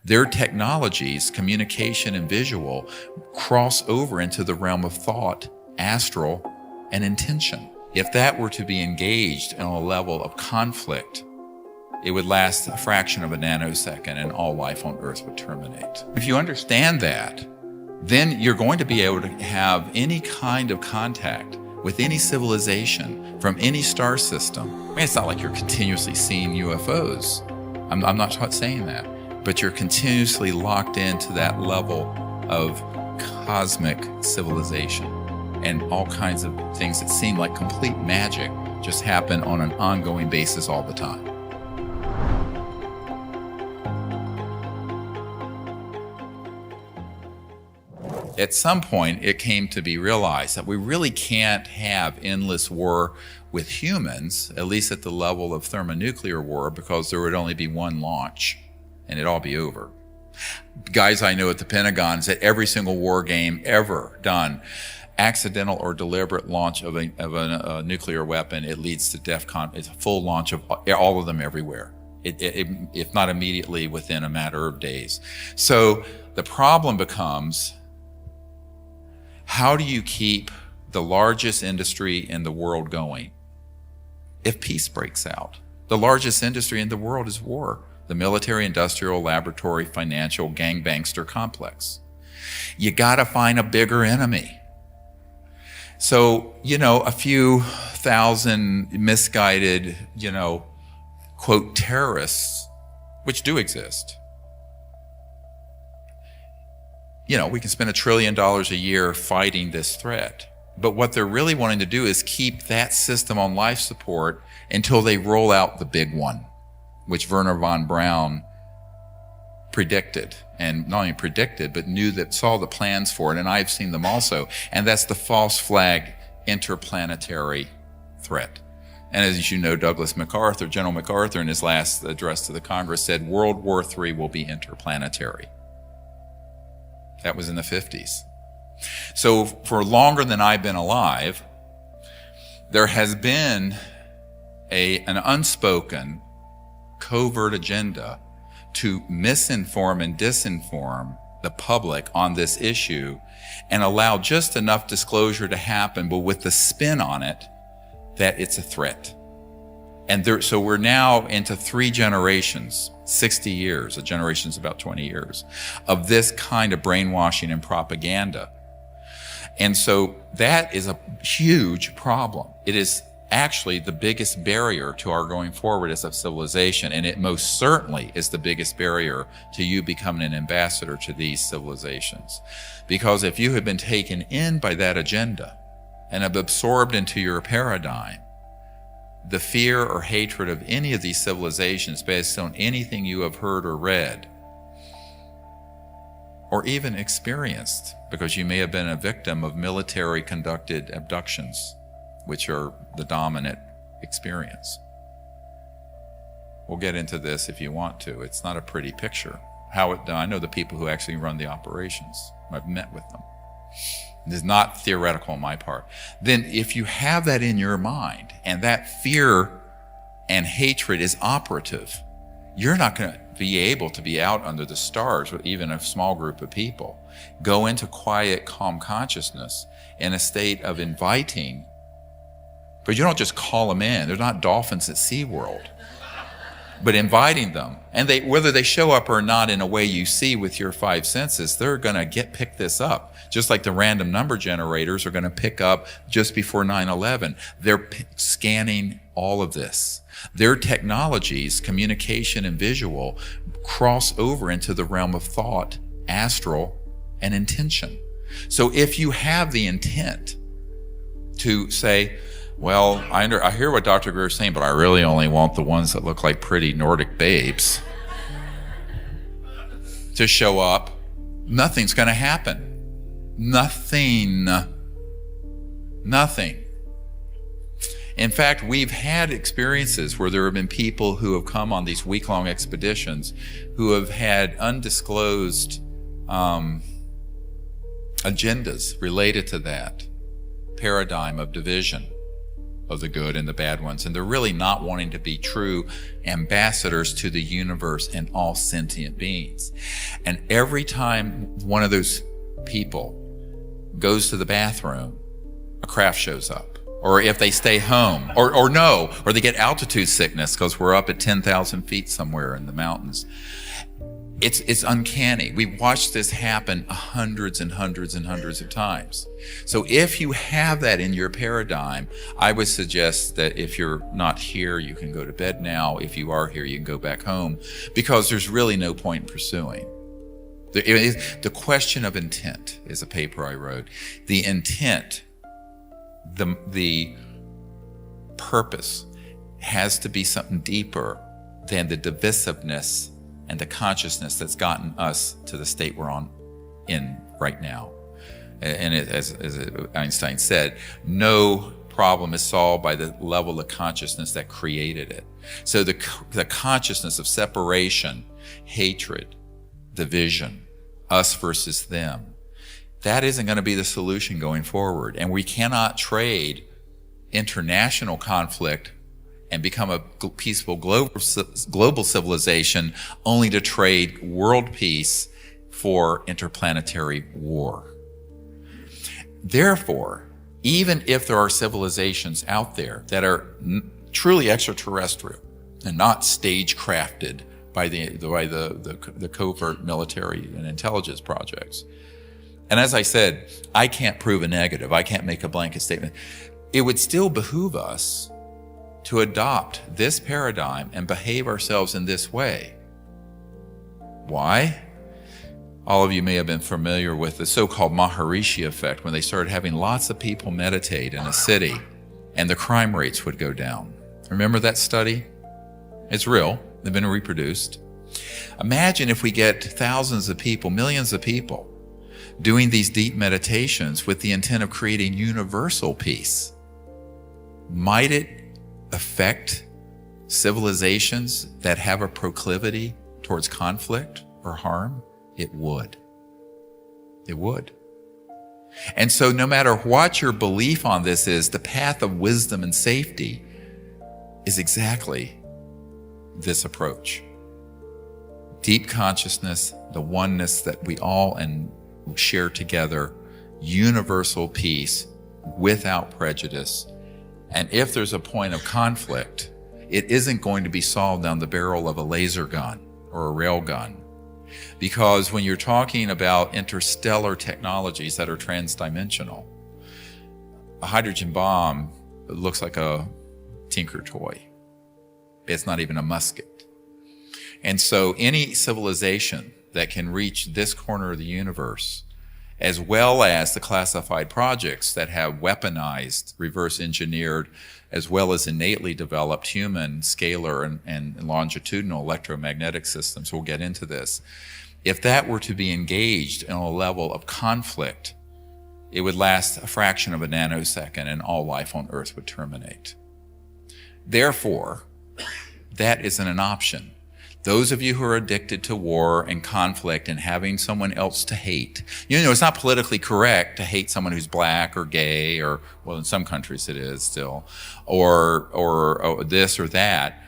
Their technologies, communication and visual, cross over into the realm of thought, astral, and intention. If that were to be engaged on a level of conflict, it would last a fraction of a nanosecond and all life on Earth would terminate. If you understand that, then you're going to be able to have any kind of contact with any civilization from any star system. I mean, it's not like you're continuously seeing UFOs. I'm not saying that. But you're continuously locked into that level of cosmic civilization, and all kinds of things that seem like complete magic just happen on an ongoing basis all the time. At some point, it came to be realized that we really can't have endless war with humans, at least at the level of thermonuclear war, because there would only be one launch and it'd all be over. Guys I know at the Pentagon said every single war game ever done, accidental or deliberate launch of a nuclear weapon, it leads to DEFCON. It's a full launch of all of them everywhere, if not immediately, within a matter of days. So the problem becomes, how do you keep the largest industry in the world going if peace breaks out? The largest industry in the world is war. The military, industrial, laboratory, financial, gangbangster complex. You gotta find a bigger enemy. So, a few thousand misguided, quote, terrorists, which do exist. We can spend $1 trillion a year fighting this threat. But what they're really wanting to do is keep that system on life support until they roll out the big one, which Wernher von Braun predicted, and not only predicted, but saw the plans for it, and I've seen them also, and that's the false flag interplanetary threat. And as you know, General MacArthur, in his last address to the Congress said World War III will be interplanetary. That was in the 50s. So for longer than I've been alive, there has been an unspoken covert agenda to misinform and disinform the public on this issue and allow just enough disclosure to happen, but with the spin on it that it's a threat. And so we're now into 3 generations, 60 years, a generation's about 20 years, of this kind of brainwashing and propaganda. And so that is a huge problem. It is actually the biggest barrier to our going forward as a civilization, and it most certainly is the biggest barrier to you becoming an ambassador to these civilizations. Because if you have been taken in by that agenda and have absorbed into your paradigm, the fear or hatred of any of these civilizations based on anything you have heard or read, or even experienced, because you may have been a victim of military-conducted abductions, which are the dominant experience. We'll get into this if you want to. It's not a pretty picture. I know the people who actually run the operations. I've met with them. It is not theoretical on my part. Then if you have that in your mind and that fear and hatred is operative, you're not going to be able to be out under the stars with even a small group of people. Go into quiet, calm consciousness in a state of inviting. But you don't just call them in. They're not dolphins at SeaWorld. But inviting them. And whether they show up or not in a way you see with your 5 senses, they're going to pick this up. Just like the random number generators are going to pick up just before 9/11. They're scanning all of this. Their technologies, communication and visual, cross over into the realm of thought, astral, and intention. So if you have the intent to say, well, I hear what Dr. Greer is saying, but I really only want the ones that look like pretty Nordic babes to show up, nothing's going to happen. Nothing. In fact, we've had experiences where there have been people who have come on these week-long expeditions who have had undisclosed agendas related to that paradigm of division, of the good and the bad ones. And they're really not wanting to be true ambassadors to the universe and all sentient beings. And every time one of those people goes to the bathroom, a craft shows up. Or if they stay home, or they get altitude sickness because we're up at 10,000 feet somewhere in the mountains. It's uncanny. We've watched this happen hundreds and hundreds and hundreds of times. So if you have that in your paradigm, I would suggest that if you're not here, you can go to bed now. If you are here, you can go back home, because there's really no point in pursuing. The question of intent is a paper I wrote. The intent, the purpose has to be something deeper than the divisiveness and the consciousness that's gotten us to the state we're in right now. And as Einstein said, no problem is solved by the level of consciousness that created it. So the consciousness of separation, hatred, division, us versus them, that isn't going to be the solution going forward. And we cannot trade international conflict and become a peaceful global civilization only to trade world peace for interplanetary war. Therefore, even if there are civilizations out there that are truly extraterrestrial and not stagecrafted by the covert military and intelligence projects, and as I said, I can't prove a negative. I can't make a blanket statement. It would still behoove us to adopt this paradigm and behave ourselves in this way. Why? All of you may have been familiar with the so-called Maharishi effect, when they started having lots of people meditate in a city and the crime rates would go down. Remember that study? It's real. They've been reproduced. Imagine if we get thousands of people, millions of people, doing these deep meditations with the intent of creating universal peace. Might it affect civilizations that have a proclivity towards conflict or harm? It would. It would. And so no matter what your belief on this is, the path of wisdom and safety is exactly this approach. Deep consciousness, the oneness that we all share together, universal peace without prejudice. And if there's a point of conflict, it isn't going to be solved down the barrel of a laser gun or a rail gun. Because when you're talking about interstellar technologies that are transdimensional, a hydrogen bomb looks like a tinker toy. It's not even a musket. And so any civilization that can reach this corner of the universe, as well as the classified projects that have weaponized, reverse engineered, as well as innately developed human scalar and longitudinal electromagnetic systems, we'll get into this. If that were to be engaged in a level of conflict, it would last a fraction of a nanosecond and all life on Earth would terminate. Therefore, that isn't an option. Those of you who are addicted to war and conflict and having someone else to hate, it's not politically correct to hate someone who's black or gay, or, well, in some countries it is still, or this or that,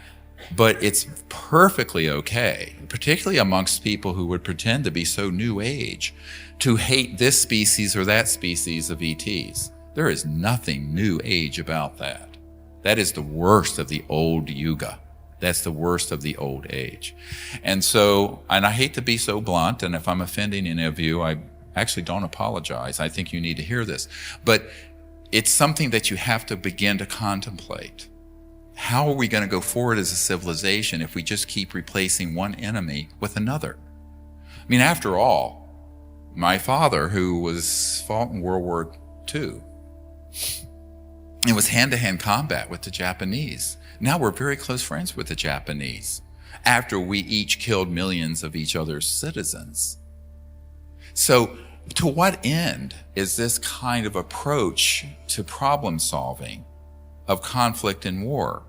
but it's perfectly okay, particularly amongst people who would pretend to be so new age, to hate this species or that species of ETs. There is nothing new age about that. That is the worst of the old yuga. That's the worst of the old age. And I hate to be so blunt, and if I'm offending any of you, I actually don't apologize. I think you need to hear this. But it's something that you have to begin to contemplate. How are we going to go forward as a civilization if we just keep replacing one enemy with another? I mean, after all, my father, who fought in World War II, it was hand-to-hand combat with the Japanese. Now we're very close friends with the Japanese, after we each killed millions of each other's citizens. So to what end is this kind of approach to problem solving of conflict and war?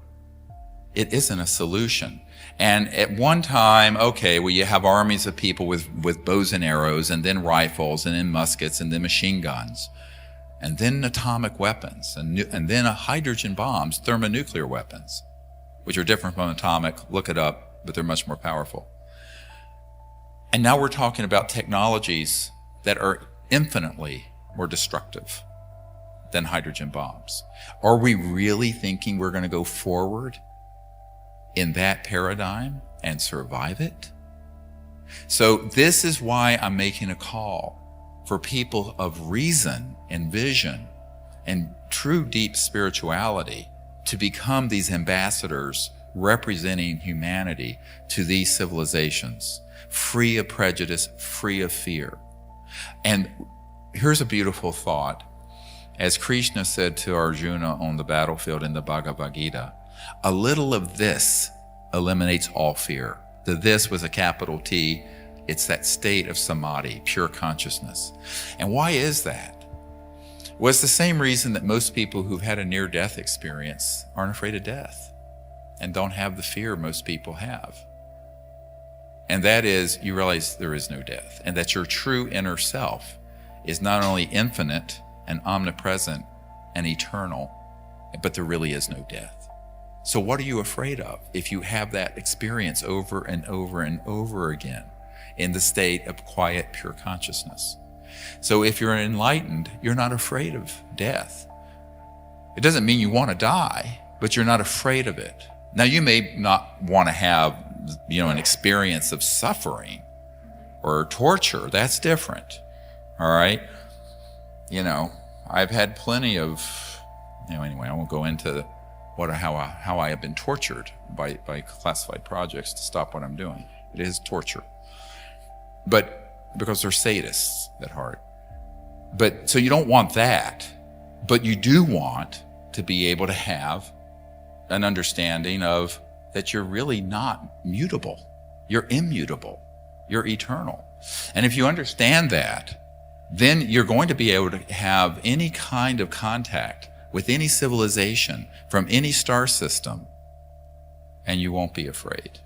It isn't a solution. And at one time, you have armies of people with bows and arrows, and then rifles, and then muskets, and then machine guns. and then atomic weapons, and then hydrogen bombs, thermonuclear weapons, which are different from atomic. Look it up, but they're much more powerful. And now we're talking about technologies that are infinitely more destructive than hydrogen bombs. Are we really thinking we're going to go forward in that paradigm and survive it? So this is why I'm making a call for people of reason and vision and true deep spirituality to become these ambassadors representing humanity to these civilizations, free of prejudice, free of fear. And here's a beautiful thought. As Krishna said to Arjuna on the battlefield in the Bhagavad Gita, a little of this eliminates all fear. The this was a capital T. It's that state of samadhi, pure consciousness. And why is that? Well, it's the same reason that most people who've had a near-death experience aren't afraid of death and don't have the fear most people have. And that is, you realize there is no death, and that your true inner self is not only infinite and omnipresent and eternal, but there really is no death. So what are you afraid of if you have that experience over and over and over again in the state of quiet, pure consciousness? So if you're enlightened, you're not afraid of death. It doesn't mean you want to die, but you're not afraid of it. Now, you may not want to have, an experience of suffering or torture. That's different. All right? I've had plenty of, anyway, I won't go into how I have been tortured by classified projects to stop what I'm doing. It is torture. But because they're sadists at heart. But so you don't want that, but you do want to be able to have an understanding of that you're really not mutable. You're immutable. You're eternal. And if you understand that, then you're going to be able to have any kind of contact with any civilization from any star system, and you won't be afraid,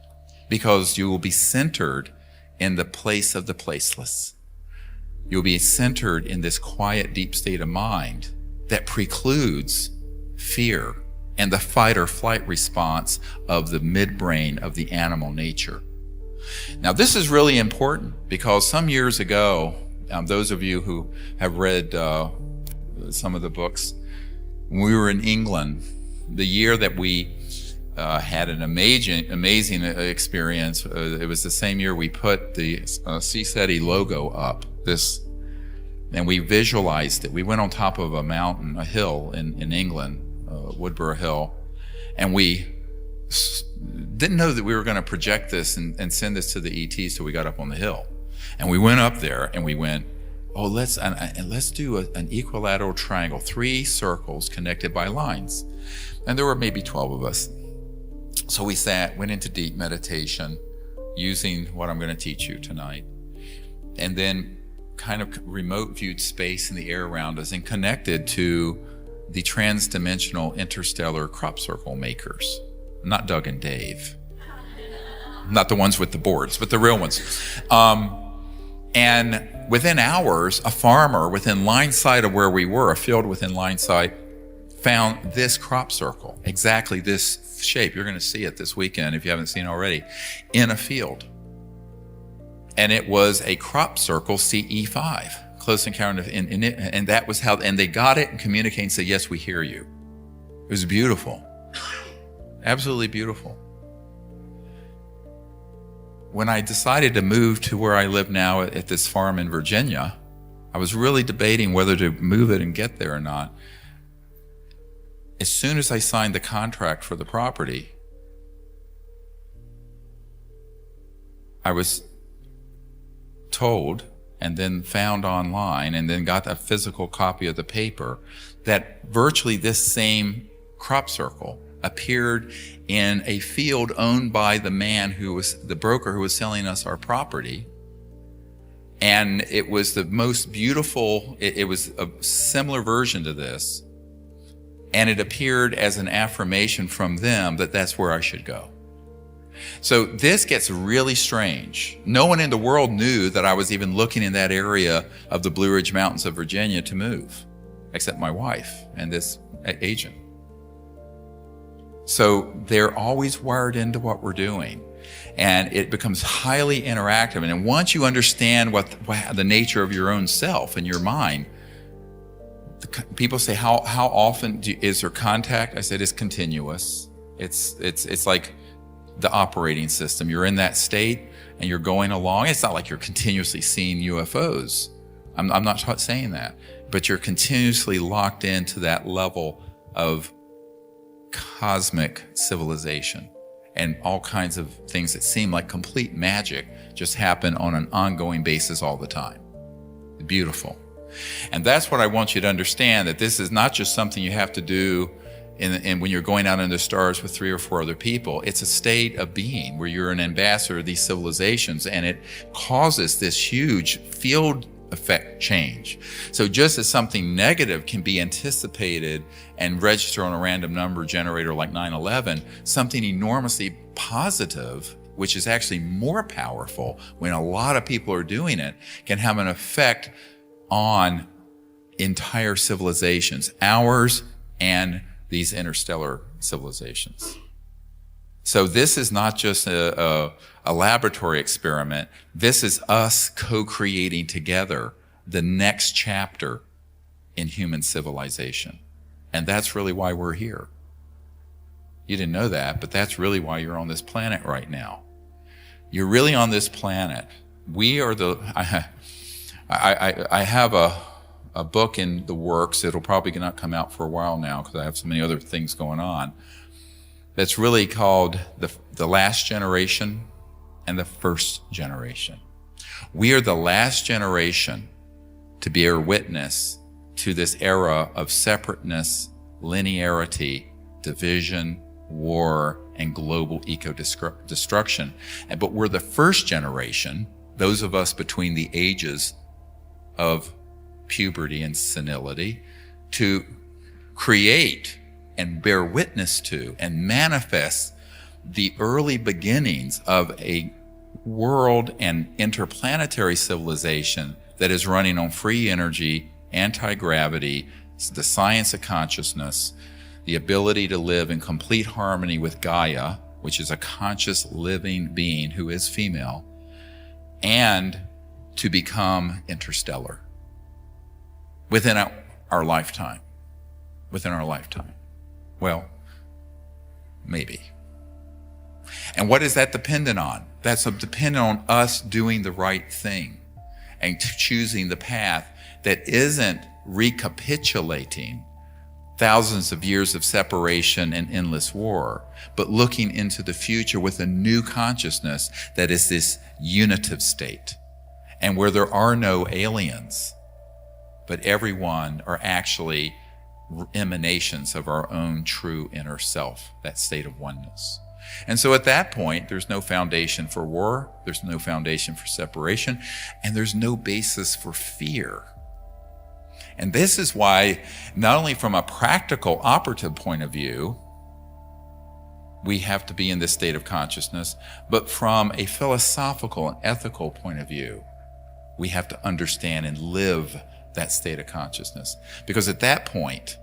because you will be centered in the place of the placeless. You'll be centered in this quiet, deep state of mind that precludes fear and the fight or flight response of the midbrain of the animal nature. Now, this is really important because some years ago, those of you who have read some of the books, when we were in England, the year that we had an amazing experience, it was the same year we put the CSETI logo up, and we visualized it. We went on top of a mountain, a hill in England, Woodborough Hill, and we didn't know that we were going to project this and send this to the ETs till we got up on the hill. And we went up there and we went, let's do an equilateral triangle, 3 circles connected by lines. And there were maybe 12 of us. So we went into deep meditation using what I'm going to teach you tonight. And then kind of remote viewed space in the air around us and connected to the transdimensional interstellar crop circle makers. Not Doug and Dave. Not the ones with the boards, but the real ones. And within hours, a farmer within line sight of where we were, a field within line sight, found this crop circle, exactly this shape. You're going to see it this weekend if you haven't seen it already, in a field. And it was a crop circle CE5, close encounter, and that was how, and they got it and communicated and said, yes, we hear you. It was beautiful. Absolutely beautiful. When I decided to move to where I live now at this farm in Virginia, I was really debating whether to move it and get there or not. As soon as I signed the contract for the property, I was told and then found online and then got a physical copy of the paper that virtually this same crop circle appeared in a field owned by the man who was the broker who was selling us our property. And it was the most beautiful, it was a similar version to this. And it appeared as an affirmation from them that that's where I should go. So this gets really strange. No one in the world knew that I was even looking in that area of the Blue Ridge Mountains of Virginia to move. except my wife and this agent. So they're always wired into what we're doing, and it becomes highly interactive. And then once you understand what the nature of your own self and your mind, people say, how often is there contact? I said, it's continuous. It's like the operating system. You're in that state and you're going along. It's not like you're continuously seeing UFOs. I'm not saying that, but you're continuously locked into that level of cosmic civilization, and all kinds of things that seem like complete magic just happen on an ongoing basis all the time. Beautiful. And that's what I want you to understand, that this is not just something you have to do when you're going out in the stars with 3 or 4 other people. It's a state of being where you're an ambassador of these civilizations, and it causes this huge field effect change. So just as something negative can be anticipated and register on a random number generator like 9/11, something enormously positive, which is actually more powerful when a lot of people are doing it, can have an effect on entire civilizations, ours and these interstellar civilizations. So this is not just a laboratory experiment. This is us co-creating together the next chapter in human civilization. And that's really why we're here. You didn't know that, but that's really why you're on this planet right now. You're really on this planet. We are I have a book in the works. It'll probably not come out for a while now because I have so many other things going on. That's really called the Last Generation and the First Generation. We are the last generation to bear witness to this era of separateness, linearity, division, war, and global eco-destruction. But we're the first generation, those of us between the ages of puberty and senility, to create and bear witness to and manifest the early beginnings of a world and interplanetary civilization that is running on free energy, anti-gravity, the science of consciousness, the ability to live in complete harmony with Gaia, which is a conscious living being who is female, and to become interstellar within our lifetime. Within our lifetime. Well, maybe. And what is that dependent on? That's dependent on us doing the right thing and choosing the path that isn't recapitulating thousands of years of separation and endless war, but looking into the future with a new consciousness that is this unitive state, and where there are no aliens, but everyone are actually emanations of our own true inner self, that state of oneness. And so at that point, there's no foundation for war, there's no foundation for separation, and there's no basis for fear. And this is why, not only from a practical, operative point of view, we have to be in this state of consciousness, but from a philosophical and ethical point of view, we have to understand and live that state of consciousness. Because at that point,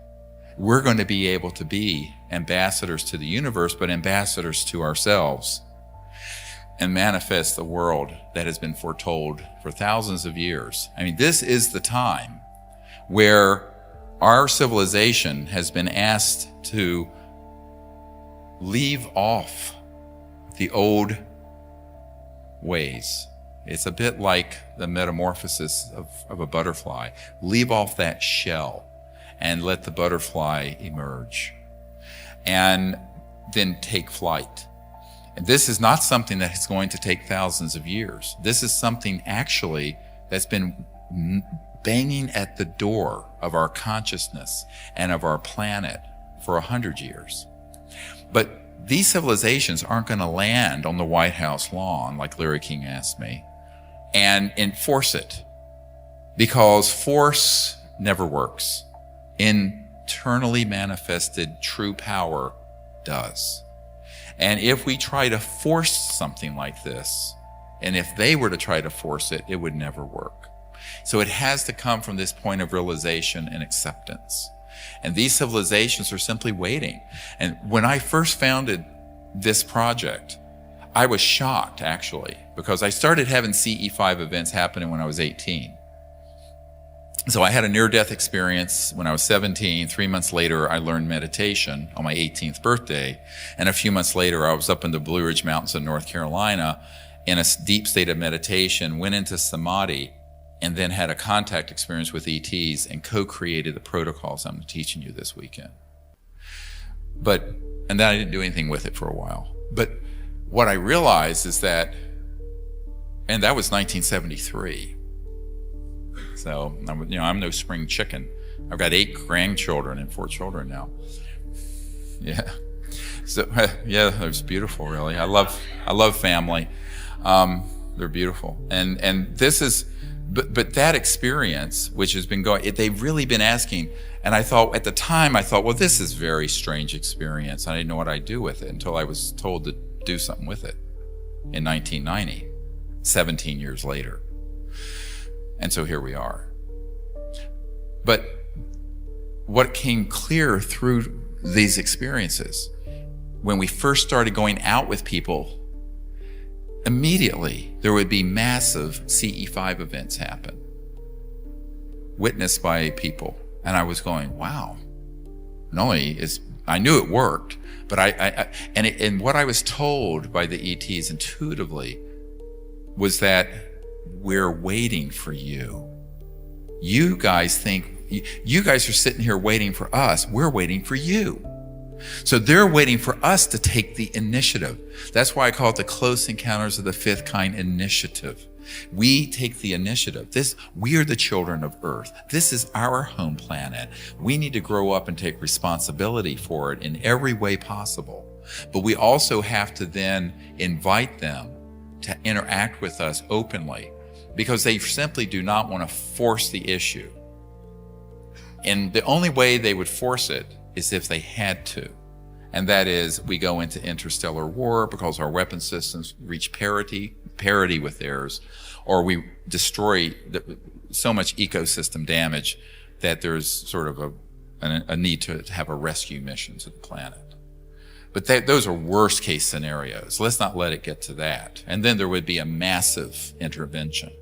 we're going to be able to be ambassadors to the universe, but ambassadors to ourselves, and manifest the world that has been foretold for thousands of years. I mean, this is the time where our civilization has been asked to leave off the old ways. It's a bit like the metamorphosis of a butterfly. Leave off that shell and let the butterfly emerge, and then take flight. And this is not something that is going to take thousands of years. This is something actually that's been banging at the door of our consciousness and of our planet for 100 years. But these civilizations aren't going to land on the White House lawn, like Larry King asked me, and enforce it, because force never works. Internally manifested true power does. And if we try to force something like this, and if they were to try to force it, it would never work. So it has to come from this point of realization and acceptance. And these civilizations are simply waiting. And when I first founded this project, I was shocked, actually, because I started having CE5 events happening when I was 18. So I had a near-death experience when I was 17. 3 months later, I learned meditation on my 18th birthday. And a few months later, I was up in the Blue Ridge Mountains in North Carolina in a deep state of meditation, went into samadhi, and then had a contact experience with ETs and co-created the protocols I'm teaching you this weekend. And then I didn't do anything with it for a while. But what I realized is that, and that was 1973. So, I'm no spring chicken. I've got 8 grandchildren and 4 children now. Yeah. So, yeah, it's beautiful, really. I love family. They're beautiful. And this is, but that experience, which has been going, they've really been asking, and I thought, at the time, well, this is a very strange experience. I didn't know what I'd do with it until I was told to do something with it in 1990, 17 years later. And so here we are. But what came clear through these experiences, when we first started going out with people, immediately there would be massive CE5 events happen, witnessed by people. And I was going, wow. Not only is, I knew it worked, but and what I was told by the ETs intuitively was that we're waiting for you. You guys are sitting here waiting for us. We're waiting for you. So they're waiting for us to take the initiative. That's why I call it the Close Encounters of the Fifth Kind initiative. We take the initiative. We are the children of Earth. This is our home planet. We need to grow up and take responsibility for it in every way possible. But we also have to then invite them to interact with us openly, because they simply do not want to force the issue. And the only way they would force it is if they had to. And that is, we go into interstellar war because our weapon systems reach parity with theirs, or we destroy so much ecosystem damage that there's sort of a need to have a rescue mission to the planet. But those are worst case scenarios. Let's not let it get to that. And then there would be a massive intervention.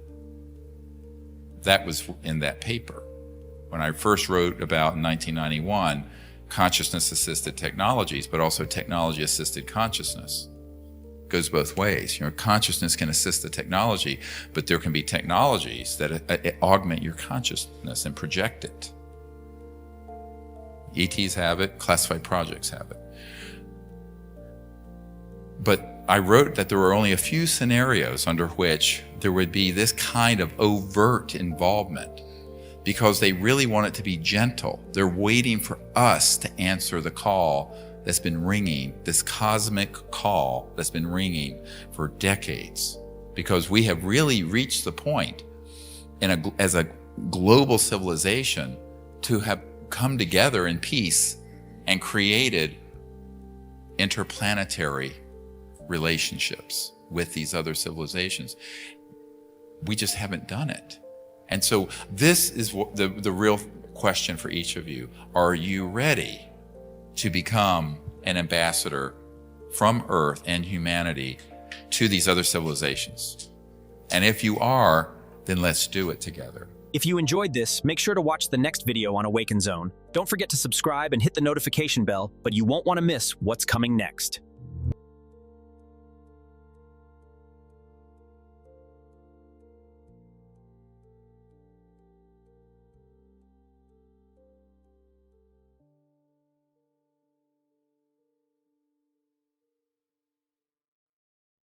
That was in that paper. When I first wrote about in 1991, consciousness-assisted technologies, but also technology-assisted consciousness. It goes both ways. Consciousness can assist the technology, but there can be technologies that augment your consciousness and project it. ETs have it, classified projects have it. But I wrote that there were only a few scenarios under which there would be this kind of overt involvement, because they really want it to be gentle. They're waiting for us to answer the call that's been ringing, this cosmic call that's been ringing for decades, because we have really reached the point as a global civilization to have come together in peace and created interplanetary relationships with these other civilizations. We just haven't done it. And so this is the real question for each of you. Are you ready to become an ambassador from Earth and humanity to these other civilizations? And if you are, then let's do it together. If you enjoyed this, make sure to watch the next video on Awaken Zone. Don't forget to subscribe and hit the notification bell, but you won't want to miss what's coming next.